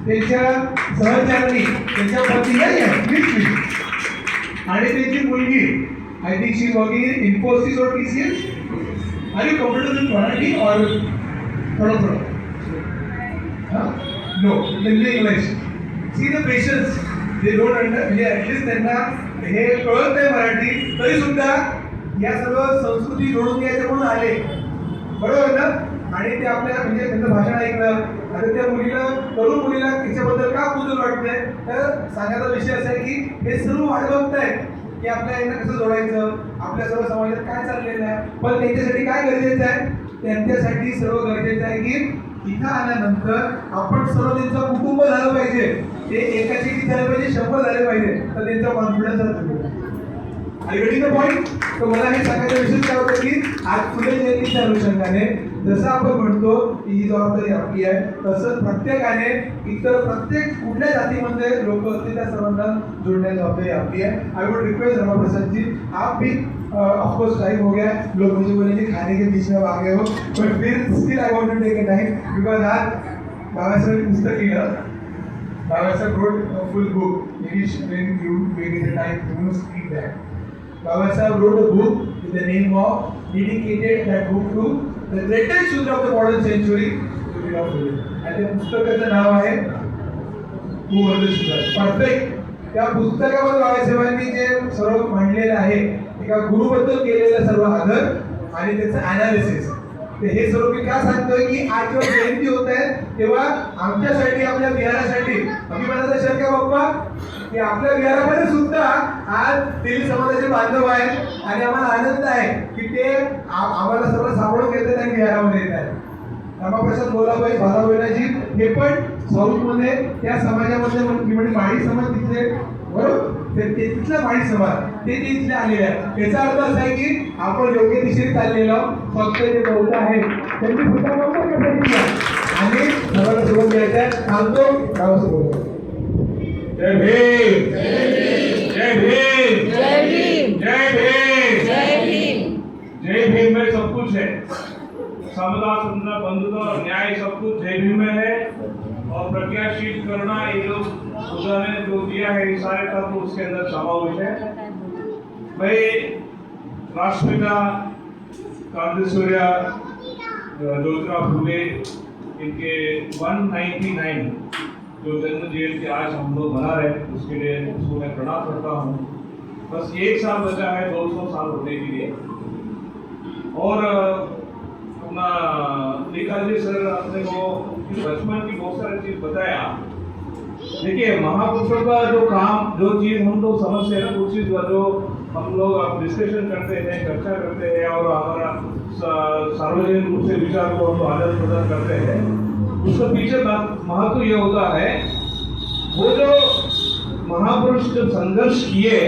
त्यांच्या सहचारणी त्यांच्या पती नाही आहे आणि त्यांची मुलगी I think she working in Infosys और TCS. Are you comfortable in Marathi और थोडं no in English. See the patience they don't म्हणजे ॲटलिस्ट त्यांना हे कळत नाही मराठी तरी सुद्धा या सर्व संस्कृती जोडून घ्यायचे म्हणून आले, बरोबर ना. आणि ते आपल्या म्हणजे त्यांचं भाषण ऐकलं. आता त्या मुलीला तरुण मुलीला तिच्याबद्दल का कुजून वाटतंय तर सांगायचा विषय असा आहे की हे सर्व वाट बघतायत की आपल्या यांना कसं जोडायचं, आपल्या सर्व समाजात काय चाललेलं आहे. पण त्यांच्यासाठी काय गरजेचं आहे, त्यांच्यासाठी सर्व गरजेचं आहे की इथं आल्यानंतर आपण सर्व त्यांचं कुटुंब झालं पाहिजे. ते एकाचे किती झाले पाहिजे, 100 झाले पाहिजे, तर त्यांचा कॉन्फिडन्स असतो. Getting the point. तर मला हे सांगायचं विशेष काय होतं की आज फुले जयंतीच्या अनुषंगाने जसं आपण म्हणतो की ही जबाबदारी आपली आहे, तसंच प्रत्येकाने इतर प्रत्येक कुठल्या जातीमध्ये लोक असतील त्या सर्वांना जोडण्याची जबाबदारी आपली है. आई वुड रिक्वेस्ट रमाप्रसाद जी, आप भी ऑफकोर्स टाइम हो गया, लोग मुझे बोलेंगे खाने के बीच में आ गए हो, बट फिर still I want to take a time because आज बाबासाहेब पुस्तक लिहिलं. Babasaheb wrote full book. Maybe when you get the time to speak that. Babasaheb wrote a book with the name of, dedicated that book to the greatest youth of the modern century, Jyotirao Phule. आणि त्या पुस्तकाचं नाव आहे Who Understood. Perfect. त्या पुस्तकामध्ये बाबासाहेबांनी जे सर्व मांडलेलं आहे, एका गुरुबद्दल केलेला सर्व आदर आणि त्याचं अनालिसिस. हे सर्व मी का सांगतोय की आज जेव्हा जयंती होत आहे तेव्हा आमच्यासाठी, आपल्या विहारासाठी अभिमानाचा क्षण का बाप्पा की आपल्या विहारामध्ये सुद्धा आज तेली समाजाचे बांधव आहेत आणि आम्हाला आनंद आहे की ते आम्हाला सर्व सांभाळून घेतात आणि विहारामध्ये येत आहेत. रमाप्रसाद बोलाबाई बालाबाईजी हे पण साऊथमध्ये त्या समाजामध्ये म्हणजे माळी समाज तिथले, बरोबर, ते तिथला माळी समाज ते तिथले आलेले आहे. याचा अर्थ असा आहे की आपण योग्य दिशेने चाललेलो, फक्त जे बौद्ध आहे त्यांनी सुद्धा आणि सर्वांना सोबत घ्यायचं आहे. सांगतो गावासोबत जय भीम, जय भीम, जय भीम, जय भीम, जय भीम. जय भीम में सब कुछ है, समता, सुंदर, बंधुता, न्याय, सब कुछ जय भीम में है. और प्रज्ञाशील करना, ये लोग बुद्धा ने जो दिया है ये सारे तत्व उसके अंदर समावेश है. भाई राष्ट्रपिता क्रांतिसूर्य ज्योतिराव फुले इनके 199 जो जन्म जयंती आज हम लोग मना रहे हैं उसके लिए उसको मैं प्रणाम करता हूँ. बस 1 साल बचा है 200 साल होने के लिए. और अपना निकाल जी सर अपने को बचपन की बहुत सारी चीज बताया. देखिए महापुरुषों का जो काम, जो चीज हम लोग समझते हैं ना, उस चीज का जो हम लोग डिस्कशन करते हैं, चर्चा करते हैं और हमारा सार्वजनिक रूप से विचार को हम आदान प्रदान करते हैं, उसका पीछे महत्व ये होता है वो जो महापुरुष जब संघर्ष किए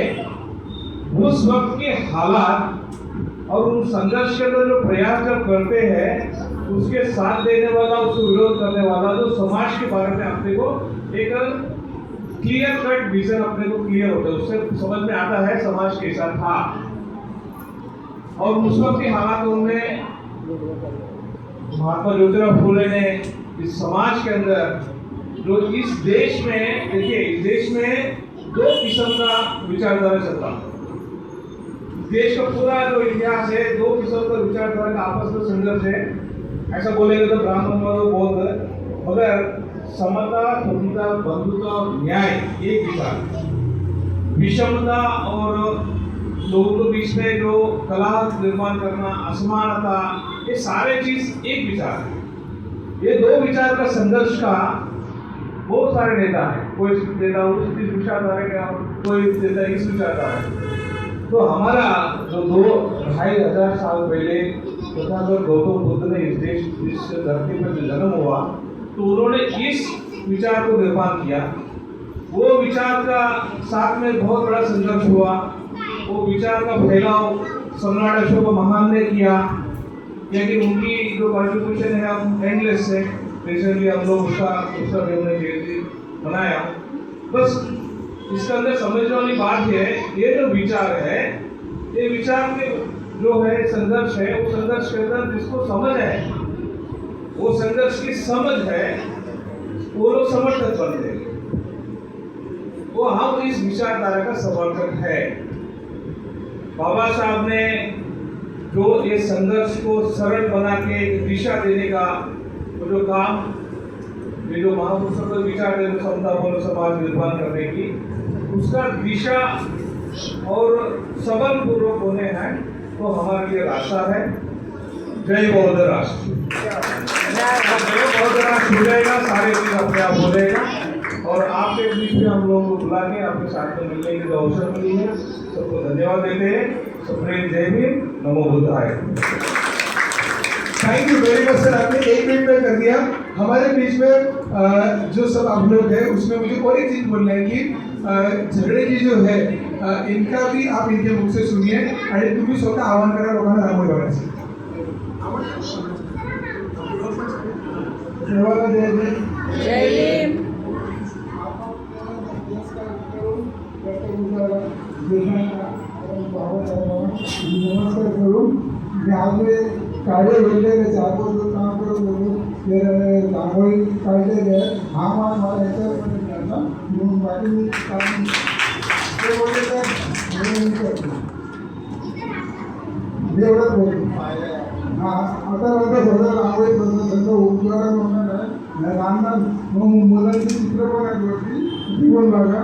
उस वक्त के हालात और उन संघर्ष के अंदर जो प्रयास जब करते हैं उसके साथ देने वाला, उसको विरोध करने वाला, जो समाज के बारे में अपने को एक क्लियर कट विजन अपने को क्लियर होता है, उससे समझ में आता है समाज कैसा था. और उस वक्त के हालातों में महात्मा ज्योतिराव फुले ने इस समाज के अंदर जो इस देश में, देखिए इस देश में 2 किस्म का विचारधारा चलता. देश का पूरा जो इतिहास है 2 किस्म का विचारधारा का आपस में संघर्ष है. ऐसा बोलेंगे तो ब्राह्मण और बौद्ध, मगर समता, स्वतंत्रता, बंधुता और न्याय एक विचार. विषमता और लोगों के बीच में जो कला निर्माण करना, असमानता, ये सारे चीज एक विचार है. ये 2 विचार का संघर्ष का बहुत सारे नेता है. कोई नेता उस विचारधारा का, कोई नेता इस विचारधारा का. तो हमारा जो 2-2,500 साल पहले तथागत गौतम बुद्ध ने इस देश, इस धरती पर जो जन्म हुआ, तो उन्होंने इस विचार को निर्माण किया. वो विचार का साथ में बहुत बड़ा संघर्ष हुआ. वो विचार का फैलाव सम्राट अशोक महान ने किया, लेकिन उनकी जो कॉन्ट्रीब्यूशन है हम एंडलेस है. रिसेंटली हम लोग उसका भी हमने जयंती बनाया. बस इसके अंदर समझने वाली बात है, ये जो विचार है, ये विचार के जो है संघर्ष है, वो संघर्ष के अंदर जिसको समझ है, वो संघर्ष की समझ है, वो लोग समर्थक बनते हैं, वो हम इस विचारधारा का समर्थक है। बाबा साहब ने जो ये संघर्ष को सरल बना के दिशा देने का वो जो काम, ये जो महापुरुषों को विचार देने क्षमता बोलो समाज निर्माण करने की, उसका दिशा और सबल पूर्वक होने हैं, तो हमारे लिए रास्ता है। जय बौद्ध राष्ट्र। जय बौद्ध राष्ट्र हो जाएगा, सारे चीज अपने आप हो जाएगा। और आपके बीच में हम लोगों को बुला के आपके साथ में मिलने की जो अवसर मिली है, सबको धन्यवाद देते हैं। सुप्रीम जय भीम, नमो बुद्धाय। Thank you very much sir, आपने 1 मिनट में कर दिया। हमारे बीच में जो सब आप लोग हैं उसमें मुझे और एक चीज बोलना है कि झगड़े की जो है इनका भी आप इनके मुख से सुनिए आणि तुम्ही स्वतः आवाहन करा लोकांना रांगोळी बघायची। सर्वांना जय भीम। जय भीम। नमस्कार करून आपले कार्य वेगळे जागोर काम करून रांगोळी काढलेले आहे, हा मान मला याच्यामध्ये घ्यायचा म्हणून बाकी मी काम ते बोलले तर एवढंच बोलतो। हा आता माझं सगळं रांगोळी बंद सगळं उपकरण होणार आहे, रांगणार मग मुलांची चित्र पण आहेत वरती, ती पण बघा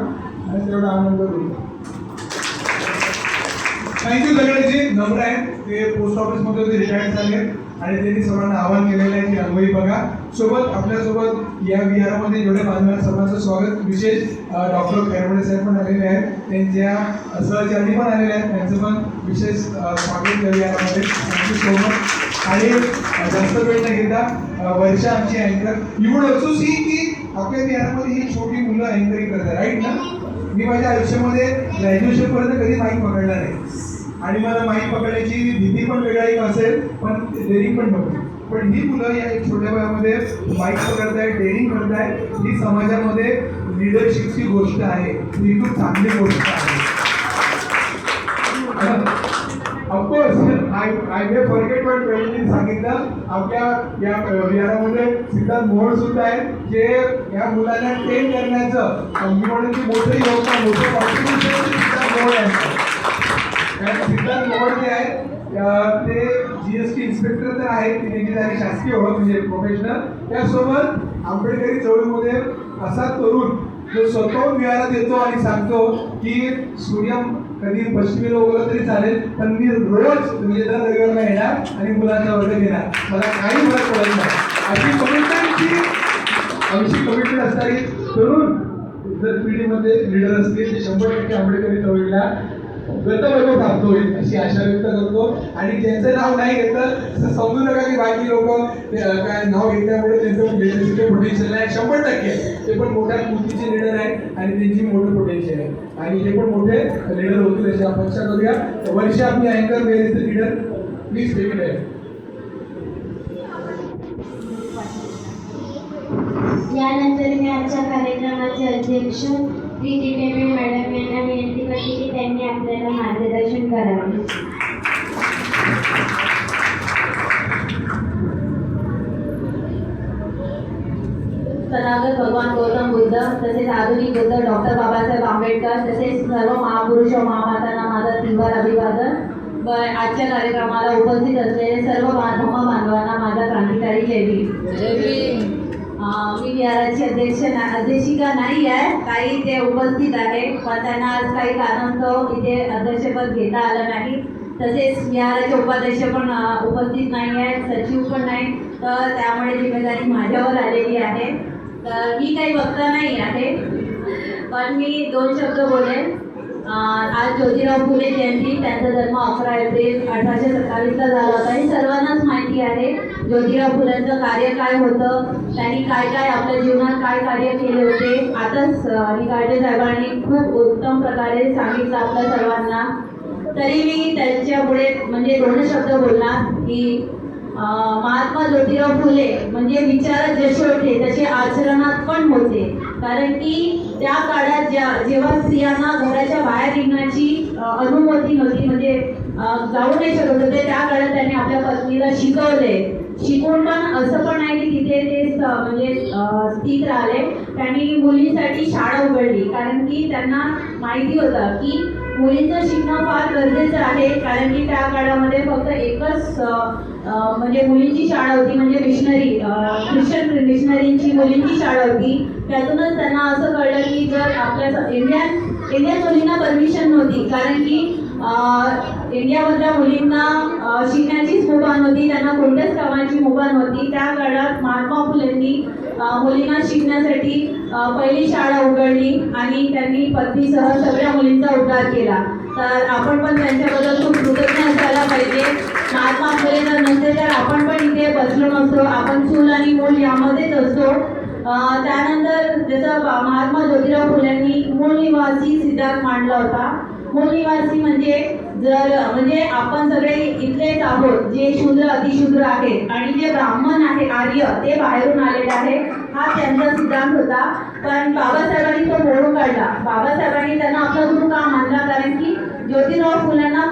आणि तेवढा आनंद होतो। थँक्यू सगळ्यांची। नम्र आहेत ते पोस्ट ऑफिस मध्ये होते, रिटायर्ड झाले आणि त्यांनी सर्वांना आवाहन केलेलं आहे की रांगोळी बघा। सोबत आपल्यासोबत या विहारामध्ये जेवढे बांधणार सर्वांचं स्वागत, विशेष डॉक्टर खैरवडे साहेब पण आलेले आहेत, त्यांच्या सहचारी पण आलेले आहेत, त्यांचं पण विशेष स्वागत या विहारामध्ये। Thank you so much. आणि जास्त वेळ न घेता वर्षा आमची अँकर, यू वुड ऑल्सो सी की आपल्या विहारामध्ये ही छोटी मुलं अँकरिंग करतात, राईट ना? मी माझ्या आयुष्यामध्ये ग्रॅज्युएशन पर्यंत कधी माईक पकडला नाही आणि मला माईक पकडायची भीती पण वेगळी असेल, पण डेअरिंग पण नव्हती। पण ही मुलं या एक छोट्या वयामध्ये माईक पकडतायत, डेअरिंग करतायत, ही समाजामध्ये लिडरशिपची गोष्ट आहे, ही खूप चांगली गोष्ट आहे। ऑफकोर्स आय मे फॉरगेट पण पहिल्यांदा सांगितलं, आपल्या या विहारामध्ये सिद्धार्थ मोहोळ सुद्धा आहेत, जे या मुलांना ट्रेन करण्याचं मी म्हणून की मोठं योगदान, मोठं कॉन्ट्रिब्युशन सिद्धार्थ मोहोळ यांचं। सिद्धार्थ मोहोळ जे आहेत ते GST इन्स्पेक्टर तर आहेत, त्यांची झाली शासकीय ओळख म्हणजे प्रोफेशनल, त्यासोबत आंबेडकरी चळवळीमध्ये असा तरुण जो स्वतः विहारात येतो आणि सांगतो की सूर्य कधी पश्चिमेला उगवला तरी चालेल, पण मी रोज म्हणजे दर रविवारला येणार आणि मुलांचा वर्ग घेणार, मला काही फरक पडत नाही। अशी कमिटमेंटची आमची कमिटमेंट असणारी तरुण जर पिढीमध्ये लिडर असतील ते 100% आंबेडकरी चळवळीला गतवैभव प्राप्त होईल अशी आशा व्यक्त करतो। आणि ज्यांचं नाव नाही घेतलं असं समजू नका की बाकी लोक काय नाव घेतल्यामुळे त्यांचं लिडरशिपचं पोटेन्शियल नाही, 100% ते पण मोठ्या कृतीचे लिडर आहेत आणि त्यांची मोठं पोटेन्शियल आहे आणि हे पण मोठे लिडर होतील अशी अपेक्षा करूया। वर्षा आपली अँकर where is the leader, please take it ahead. यानंतर मी आजच्या कार्यक्रमाचे अध्यक्ष प्रीती टेंबे मॅडम यांना विनंती करते की त्यांनी आपल्याला मार्गदर्शन करावे। तथागत भगवान गौतम बुद्ध, तसेच आधुनिक बुद्ध डॉक्टर बाबासाहेब आंबेडकर, तसेच सर्व महापुरुष व महामातांना माझं तीव्र अभिवादन। आजच्या कार्यक्रमाला उपस्थित असलेले सर्व धम्म बांधवांना माझा क्रांतिकारी जय भीम। जय भीम। मी विहाराची अध्यक्षिका नाही आहे, काही ते उपस्थित आहे, पण त्यांना आज काही कारणास्तव इथे अध्यक्षपद घेता आलं नाही। तसेच विहाराचे उपाध्यक्ष पण उपस्थित नाही आहेत, सचिव पण नाही, तर त्यामुळे जिम्मेदारी माझ्यावर आलेली आहे। तर मी काही वक्ता नाही आहे, पण मी 2 शब्द बोलेन। आज ज्योतिराव फुले जयंती, त्यांचा जन्म 11 एप्रिल 1827ला झाला होता। हे सर्वांनाच माहिती आहे ज्योतिराव फुलेंचं कार्य काय होतं, त्यांनी काय काय आपल्या जीवनात काय कार्य केले होते। आताच निकाळजे साहेबांनी खूप उत्तम प्रकारे सांगितलं आपल्या सर्वांना, तरी मी त्यांच्यापुढे म्हणजे 2 शब्द बोलणार की महात्मा ज्योतिराव फुले म्हणजे विचारात जसे होते तसे आचरणात पण होते, कारण की त्या काळात जेव्हा स्त्रियांना घराच्या बाहेर निघण्याची अनुमती नव्हती, म्हणजे जाऊ नाही शकत होते, त्या काळात त्यांनी आपल्या पत्नीला शिकवले, शिकून पण असं पण नाही की तिथे ते म्हणजे स्थित राहिले. त्यांनी मुलींसाठी शाळा उघडली, कारण की त्यांना माहिती होतं की मुलींचं शिकणं फार गरजेचं आहे. कारण की त्या काळामध्ये फक्त एकच म्हणजे मुलींची शाळा होती, म्हणजे मिशनरी ख्रिश्चन मिशनरींची मुलींची शाळा होती. त्यातूनच त्यांना असं कळलं की जर आपल्या इंडियन मुलींना परमिशन नव्हती, कारण की इंडियामधल्या मुलींना शिकण्याचीच मुभा नव्हती, त्यांना कोणत्याच कामाची मुभा नव्हती. त्या काळात महात्मा फुलेंनी मुलींना शिकण्यासाठी पहिली शाळा उघडली आणि त्यांनी पत्नीसह सगळ्या मुलींचा उद्धार केला. तर आपण पण त्यांच्याबद्दल खूप कृतज्ञ असायला पाहिजे. महात्मा फुले जर नसते तर आपण पण इथे बसलो नसतो, आपण चूल आणि मूल यामध्येच असतो. त्यानंतर जसं महात्मा ज्योतिराव फुलेंनी मूळ निवासी सिद्धांत मांडला होता. मूळ निवासी म्हणजे आपण सगळे इथलेच आहोत, जे शूद्र अतिशूद्र आहेत आणि जे ब्राह्मण आहे आर्य ते बाहेरून आलेले आहे, हा त्यांचा सिद्धांत होता. पण बाबासाहेबांनी तो मोडून काढला. बाबासाहेबांनी त्यांना आपला गुरु का मानला, कारण की ज्योतिराव फुलेंना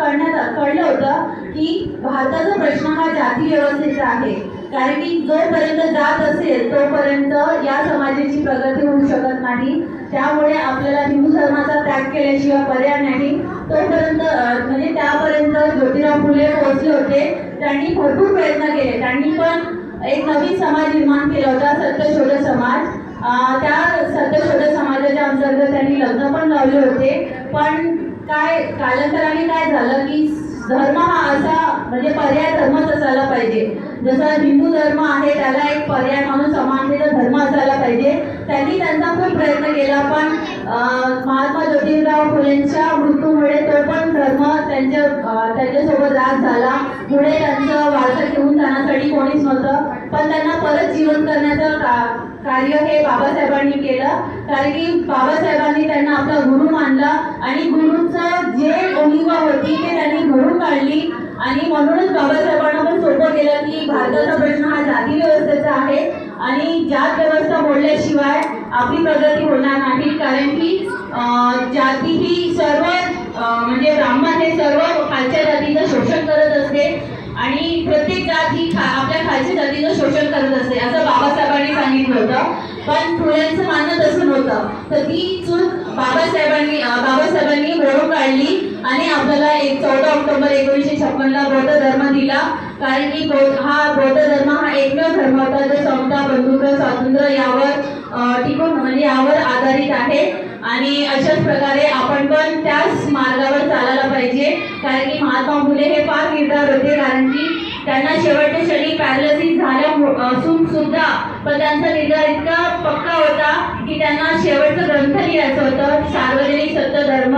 कळलं होतं की भारताचा प्रश्न हा जाती व्यवस्थेचा आहे. कारण की जोपर्यंत जात असेल तोपर्यंत या समाजाची प्रगती होऊ शकत नाही. त्यामुळे आपल्याला हिंदू धर्माचा त्याग केल्याशिवाय पर्याय नाही. तोपर्यंत म्हणजे त्यापर्यंत ज्योतिराव फुले पोहोचले होते. त्यांनी भरपूर प्रयत्न केले. त्यांनी पण एक नवीन समाज निर्माण केला होता, सत्यशोधक समाज. त्या सत्यशोधक समाजाच्या अंतर्गत त्यांनी लग्न पण लावले होते. पण कालांतराने काय झालं की धर्म हा असा म्हणजे पर्याय धर्मच असायला पाहिजे. जसं हिंदू धर्म आहे त्याला एक पर्याय म्हणून समानतेचा धर्म असायला पाहिजे. त्यांनी त्यांचा खूप प्रयत्न केला, पण महात्मा ज्योतिराव फुलेंच्या मृत्यूमुळे तो पण धर्म त्यांच्यासोबत राज झाला. पुढे त्यांचं वारसा घेऊन जाण्यासाठी कोणीच नव्हतं, पण त्यांना परत जिवंत करण्याचं कार्य हे बाबासाहेबांनी केलं. कारण की बाबासाहेबांनी त्यांना आपला गुरु मानला आणि गुरुचं जे उणिवा होती ते त्यांनी भरून काढली. आणि म्हणूनच बाबासाहेबांना पण सोपं केलं की भारताचा प्रश्न हा जाती व्यवस्थेचा आहे आणि जात व्यवस्था बोलल्याशिवाय आपली प्रगती होणार नाही. कारण की जाती ही सर्व म्हणजे ब्राह्मण हे सर्व खालच्या जातीचं शोषण करत असते आणि प्रत्येक जात ही आपल्या खालच्या जातीचं शोषण करत असते, असं बाबासाहेबांनी सांगितलं होतं. पण फुल्यांचं मानणं तसं नव्हतं. तर ती चूक बाबासाहेबांनी मोडून काढली आणि आपल्याला 14 ऑक्टोबर 1956ला बौद्ध धर्म दिला. कारण की बौद्ध धर्म हा एकमेव धर्म होता जो समता, बंधुत्व, स्वातंत्र्य यावर टिकून म्हणजे यावर आधारित आहे. आणि अशाच प्रकारे आपण पण त्याच मार्गावर चालायला पाहिजे. कारण की महात्मा फुले हे फार निर्धार होते, कारण की त्यांना शेवटच्या क्षणी पॅरालिसिस झाल्या असून सुद्धा पण त्यांचा निर्धार इतका पक्का होता की त्यांना शेवटचं ग्रंथ लिहायचं होतं, सार्वजनिक सत्य धर्म.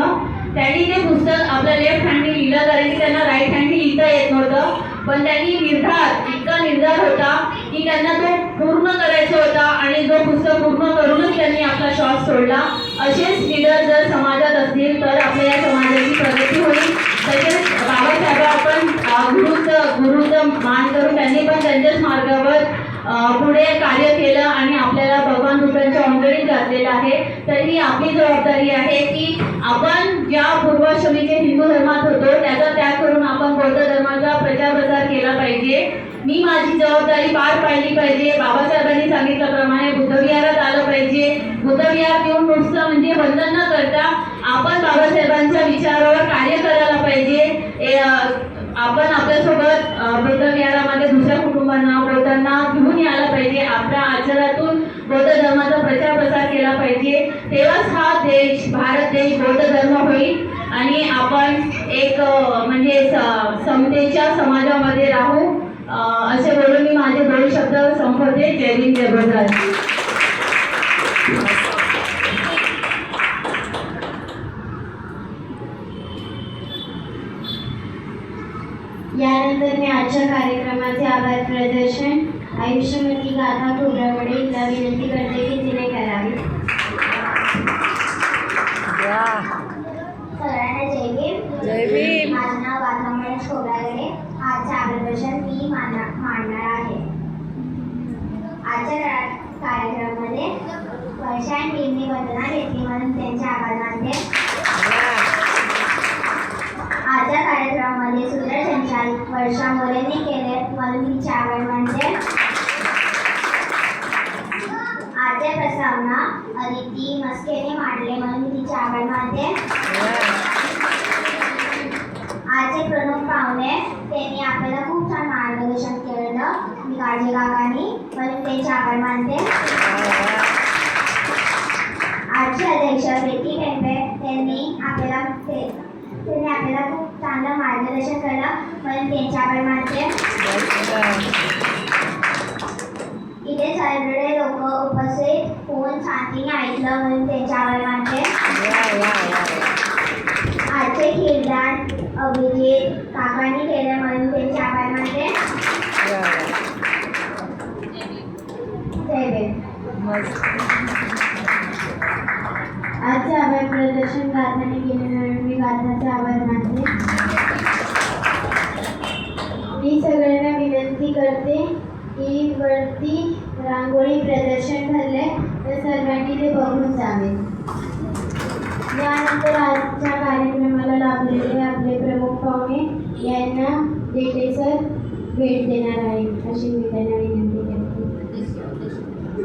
त्यांनी ते पुस्तक आपल्या लेफ्ट हँडनी लिहिलं, कारण की त्यांना राईट हँडनी लिहिता येत नव्हतं. पण त्यांनी इतका निर्धार होता की त्यांना तो पूर्ण करायचा होता आणि जो पुस्तक पूर्ण करूनच त्यांनी आपला श्वास सोडला. असेच लीडर जर समाजात असतील तर आपल्या या समाजाची प्रगती होईल. तसेच बाबासाहेब आपण गुरुचं मान करून त्यांनी पण त्यांच्याच मार्गावर पुढे कार्य केलं आणि आपल्याला भगवान बुद्धांच्या अंजलीत घातलेलं आहे. तर ही आपली जबाबदारी आहे की आपण ज्या पूर्वाश्रमीचे हिंदू धर्मात होतो त्याचा त्याग करून आपण बौद्ध धर्माचा प्रचार केला पाहिजे. मी माझी जबाबदारी पार पाडली पाहिजे. बाबासाहेबांनी सांगितल्याप्रमाणे बुद्धविहारात आलं पाहिजे. बुद्धविहार घेऊन नुसतं म्हणजे बंधन न करता आपण बाबासाहेबांच्या विचारावर कार्य करायला पाहिजे. आपण आपल्यासोबत बुद्धविहारामध्ये दुसऱ्या कुटुंबांना बौद्धांना घेऊन यायला पाहिजे. आपल्या आचरणातून बौद्ध धर्माचा प्रचार केला पाहिजे. तेव्हाच हा देश भारत देश बौद्ध धर्म होईल आणि आपण एक म्हणजे समतेच्या समाजामध्ये राहू. असे बोलून मी माझे 2 शब्द संपवते. जय भीम, जय भारत. यानंतर मी आजच्या कार्यक्रमाचे आभार प्रदर्शन आयुष्यमती गाथा खोब्रागडे हिला विनंती करते की तिने करावी. सगळ्यांना जय भीम. जय भीम. माझं नाव गाथा महेश खोब्रागडे. आजचे आभार प्रदर्शन मी मांडणार आहे. आजच्या कार्यक्रमामध्ये वर्षा आणि टीमने वंदना घेतली म्हणून त्यांचे आभार मानते. आजच्या कार्यक्रमामध्ये सूत्रसंचालन वर्षा मोरेंनी केले म्हणून तिचे आभार मानते. प्रस्तावना अदिती मस्केने मांडले म्हणून मी तिचे आभार मानते. आजचे प्रमुख पाहुणे त्यांनी आपल्याला खूप छान मार्गदर्शन केलं मी काळजी काकांनी म्हणून त्यांचे आभार मानते. आजचे अध्यक्ष प्रीती पेंपे त्यांनी आपल्याला खूप चांगलं मार्गदर्शन केलं म्हणून त्यांचे आभार मानते. इथे सगळे लोक उपस्थित होऊन शांतीने ऐकलं म्हणून त्यांचे आभार मानते. आजचे कीर्तन अभिजित काकांनी केलं म्हणून त्यांचे आभार मानते. जय भीम. आजचे आभार प्रदर्शन गाथाने केले म्हणून मी गाथाचे आभार मानते. मी सगळ्यांना विनंती करते की वरती रांगोळी प्रदर्शन ठरले तर सर्वांनी ते बघून जावे. यानंतर आजच्या कार्यक्रमाला लाभलेले आपले प्रमुख पाहुणे यांना जेठे सर भेट देणार आहेत अशी मी त्यांना विनंती करते.